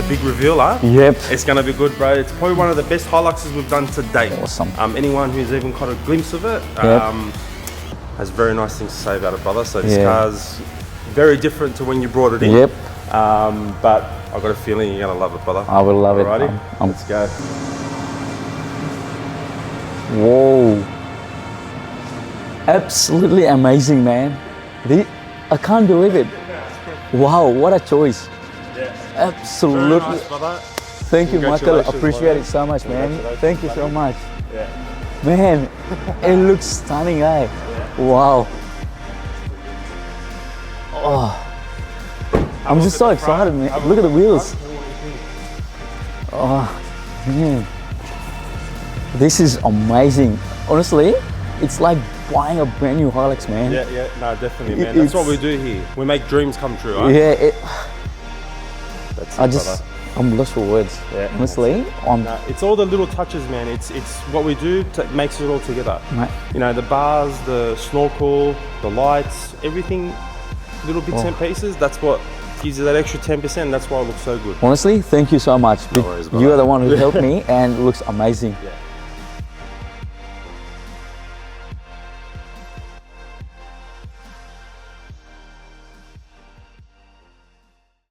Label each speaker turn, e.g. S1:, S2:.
S1: big reveal, huh?
S2: Yep.
S1: It's gonna be good, bro. It's probably one of the best Hiluxes we've done to date.
S2: Awesome.
S1: Anyone who's even caught a glimpse of it has very nice things to say about it, brother. So this car's very different to when you brought it in.
S2: Yep.
S1: But I've got a feeling you're gonna love it, brother.
S2: I will love
S1: Alrighty?
S2: it.
S1: Let's go.
S2: Whoa. Absolutely amazing, man. I can't believe it. Wow, what a choice.
S1: Yeah.
S2: Absolutely.
S1: Very nice, brother.
S2: Thank you, Micheal.
S1: Congratulations,
S2: Appreciate
S1: brother.
S2: it so much, man. Thank you so much.
S1: Yeah.
S2: Man, it looks stunning, eh?
S1: Yeah.
S2: Wow. Oh. I'm just so excited, man. Look at the wheels. Oh, man. This is amazing. Honestly, it's like buying a brand new Hilux, man.
S1: Yeah, no, definitely, man. That's what we do here. We make dreams come true, right?
S2: Yeah,
S1: That's it, brother.
S2: I'm lost for words.
S1: Yeah,
S2: honestly,
S1: no, it's all the little touches, man. It's what we do makes it all together.
S2: Right.
S1: You know, the bars, the snorkel, the lights, everything, little bits and pieces. That's what gives you that extra 10%. That's why it looks so good.
S2: Honestly, thank you so much.
S1: No worries, brother.
S2: You are the one who helped me, and it looks amazing.